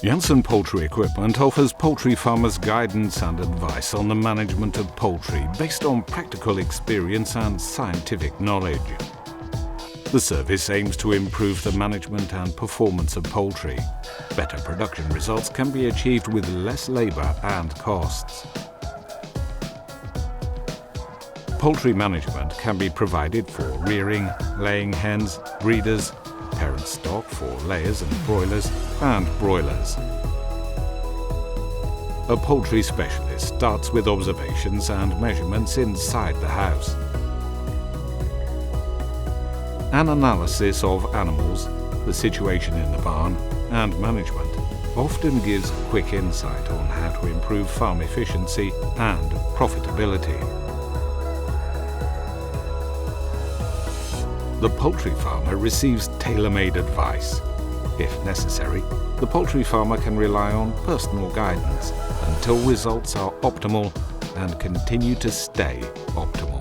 Jansen Poultry Equipment offers poultry farmers guidance and advice on the management of poultry based on practical experience and scientific knowledge. The service aims to improve the management and performance of poultry. Better production results can be achieved with less labour and costs. Poultry management can be provided for rearing, laying hens, breeders, parent stock for layers and broilers, and broilers. A poultry specialist starts with observations and measurements inside the house. An analysis of animals, the situation in the barn, and management often gives quick insight on how to improve farm efficiency and profitability. The poultry farmer receives tailor-made advice. If necessary, the poultry farmer can rely on personal guidance until results are optimal and continue to stay optimal.